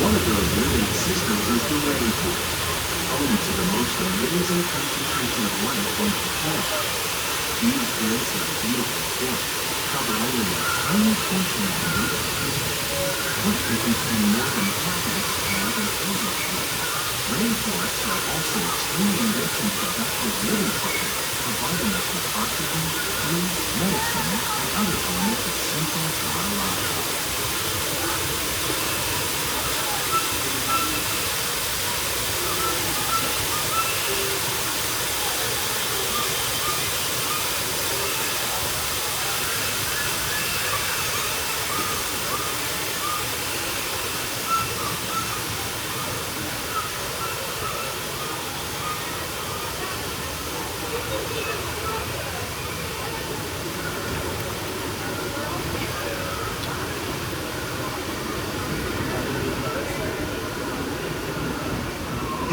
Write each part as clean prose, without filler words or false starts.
One of those living systems is the rainforest, home to the most amazing concentration of life on the planet. These dense and beautiful forests cover only a tiny portion of the Earth. But they contain more than half of its air and atmosphere. Rainforests are also extremely rich in productive living systems, providing us with oxygen, food, medicine, and other elements essential to our lives.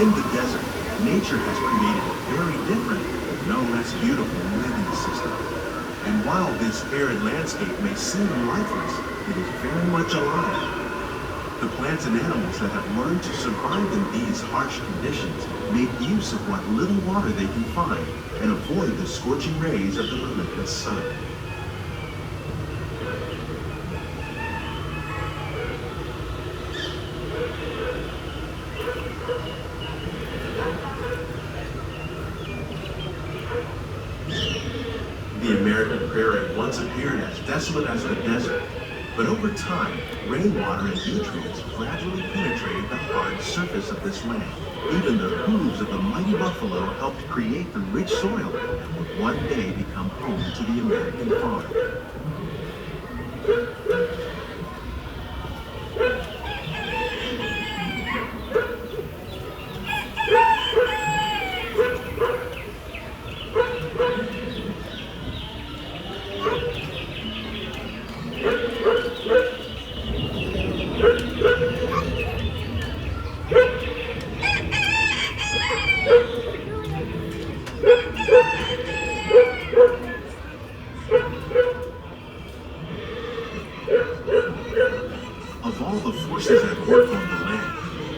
In the desert, nature has created a very different, but no less beautiful living system. And while this arid landscape may seem lifeless, it is very much alive. The plants and animals that have learned to survive in these harsh conditions make use of what little water they can find and avoid the scorching rays of the relentless sun. The American prairie once appeared as desolate as the desert, but over time, rainwater and nutrients gradually penetrated the hard surface of this land. Even the hooves of the mighty buffalo helped create the rich soil that would one day become home to the American farm. Of all the forces at work on the land,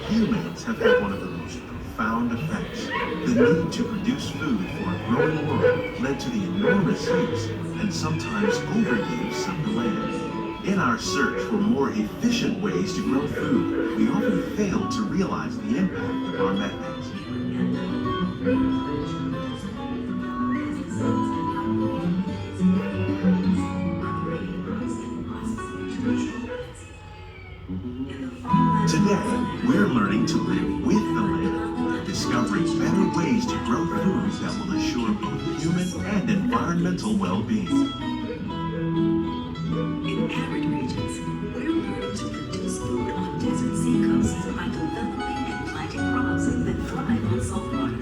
humans have had one of the most profound effects. The need to produce food for a growing world led to the enormous use and sometimes overuse of the land. In our search for more efficient ways to grow food, we often fail to realize the impact of our methods. Today, we're learning to live with the land, discovering better ways to grow foods that will assure both human and environmental well-being. In arid regions, we're learning to produce food on desert seacoasts by developing and planting crops that thrive on salt water.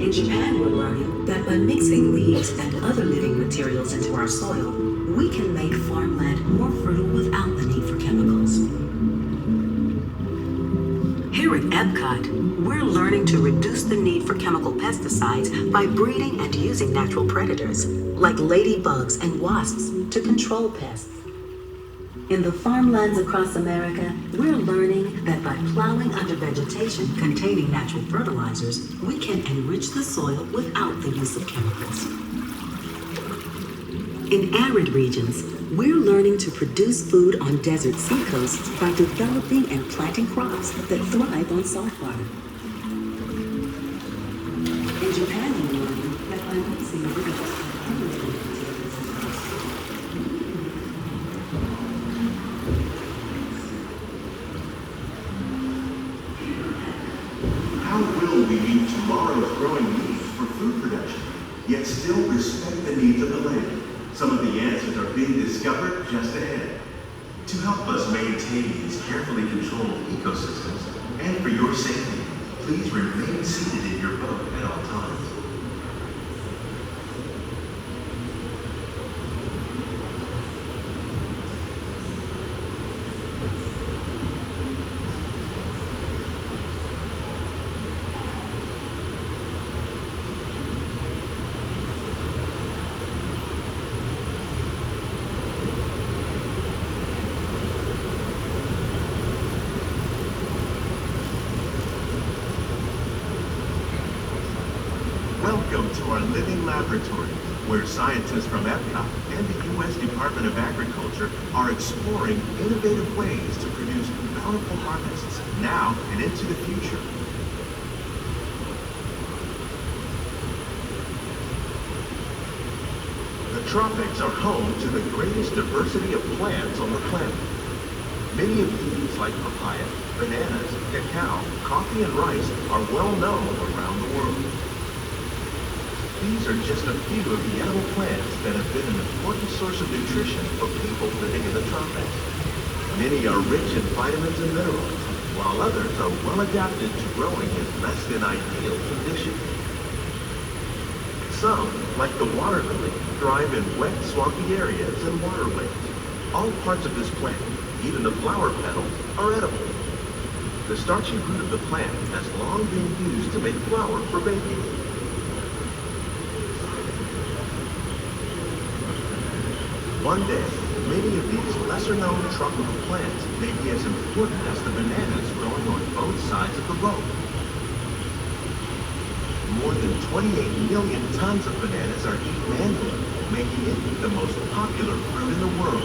In Japan, we're learning that by mixing leaves and other living materials into our soil, we can make farmland more fertile without the need for chemicals. Here at Epcot, we're learning to reduce the need for chemical pesticides by breeding and using natural predators, like ladybugs and wasps, to control pests. In the farmlands across America, we're learning that by plowing under vegetation containing natural fertilizers, we can enrich the soil without the use of chemicals. In arid regions, we're learning to produce food on desert seacoasts by developing and planting crops that thrive on saltwater. In Japan, we're learning that by mixing leaves and other living materials. How will we meet tomorrow's growing needs for food production, yet still respect the needs of the land? Some of the answers are being discovered just ahead. To help us maintain these carefully controlled ecosystems, and for your safety, please remain seated in your boat at all times. our living laboratory, where scientists from Epcot and the U.S. Department of Agriculture are exploring innovative ways to produce bountiful harvests now and into the future. The tropics are home to the greatest diversity of plants on the planet. Many of these, like papaya, bananas, cacao, coffee, and rice, are well known around the world. These are just a few of the edible plants that have been an important source of nutrition for people living in the tropics. Many are rich in vitamins and minerals, while others are well adapted to growing in less than ideal conditions. Some, like the water lily, thrive in wet, swampy areas and waterways. All parts of this plant, even the flower petals, are edible. The starchy root of the plant has long been used to make flour for baking. One day, many of these lesser-known tropical plants may be as important as the bananas growing on both sides of the boat. More than 28 million tons of bananas are eaten annually, making it the most popular fruit in the world.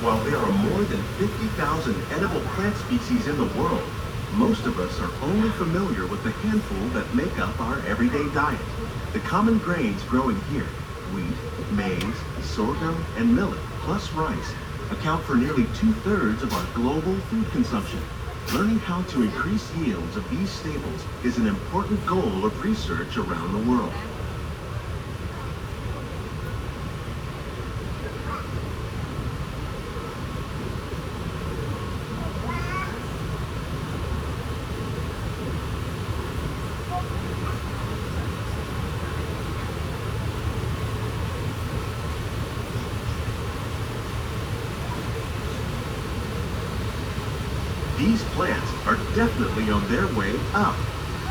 While there are more than 50,000 edible plant species in the world, most of us are only familiar with the handful that make up our everyday diet. The common grains growing here, wheat, maize, sorghum, and millet, plus rice, account for nearly 2/3 of our global food consumption. Learning how to increase yields of these staples is an important goal of research around the world. These plants are definitely on their way up.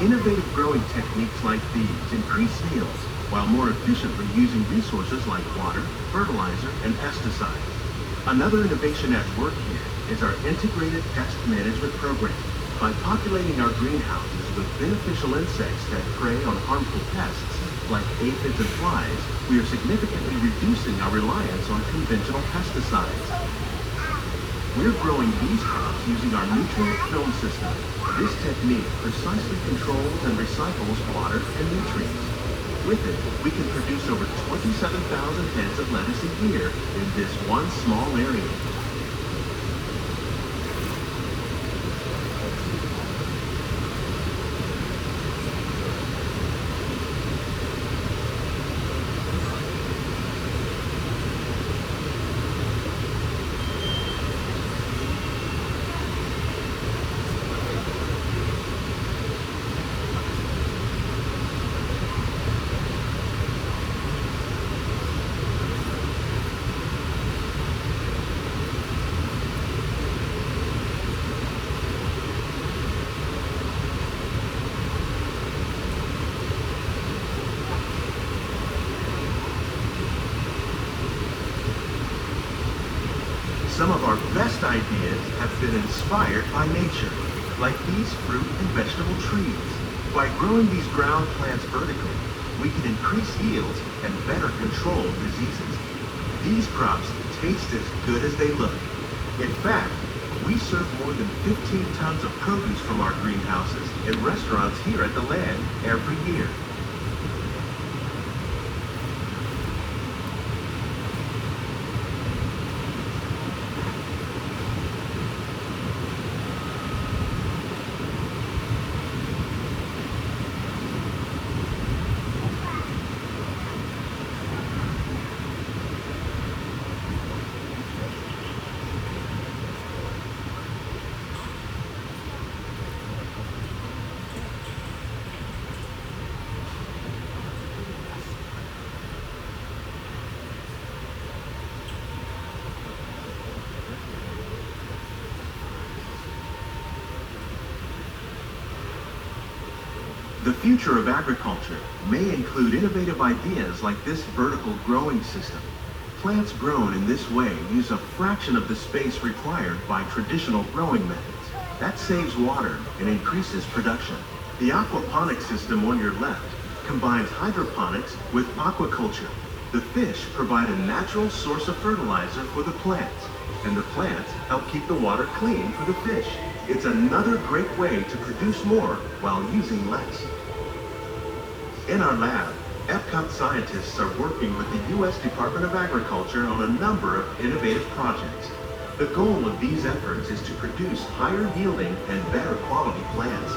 Innovative growing techniques like these increase yields while more efficiently using resources like water, fertilizer, and pesticides. Another innovation at work here is our integrated pest management program. By populating our greenhouses with beneficial insects that prey on harmful pests like aphids and flies, we are significantly reducing our reliance on conventional pesticides. We're growing these crops using our nutrient film system. This technique precisely controls and recycles water and nutrients. With it, we can produce over 27,000 heads of lettuce a year in this one small area. Some of our best ideas have been inspired by nature, like these fruit and vegetable trees. By growing these ground plants vertically, we can increase yields and better control diseases. These crops taste as good as they look. In fact, we serve more than 15 tons of produce from our greenhouses in restaurants here at the land every year. The future of agriculture may include innovative ideas like this vertical growing system. Plants grown in this way use a fraction of the space required by traditional growing methods. That saves water and increases production. The aquaponics system on your left combines hydroponics with aquaculture. The fish provide a natural source of fertilizer for the plants, and the plants help keep the water clean for the fish. It's another great way to produce more while using less. In our lab, Epcot scientists are working with the U.S. Department of Agriculture on a number of innovative projects. The goal of these efforts is to produce higher yielding and better quality plants.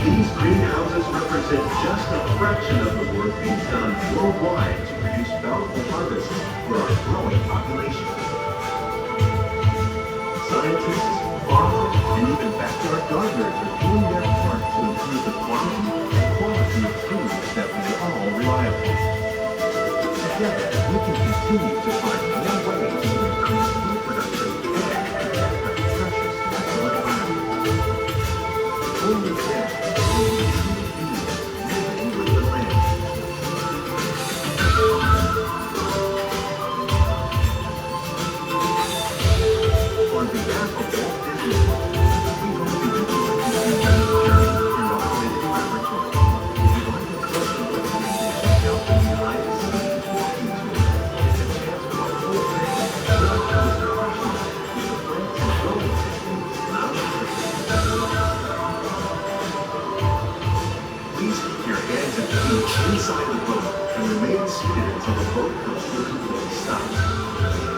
These greenhouses represent just a fraction of the work being done worldwide to produce bountiful harvests for our growing population. Scientists, farmers, and even backyard gardeners are doing their part to improve the quantity and quality of food that we all rely upon. Together, we can continue to find more ways to increase food production and protect our precious natural environment. Only then will we truly be living with the land. On behalf of Walt Disney World, we hope you enjoy this journey through our Disney laboratory. If you'd like a closer look, check out the behind the scenes walking tour. It's a chance for the whole family to learn how it's professional with the plants and growing systems around the Please keep your hands and feet inside the boat and remain seated until the boat comes to a complete stop.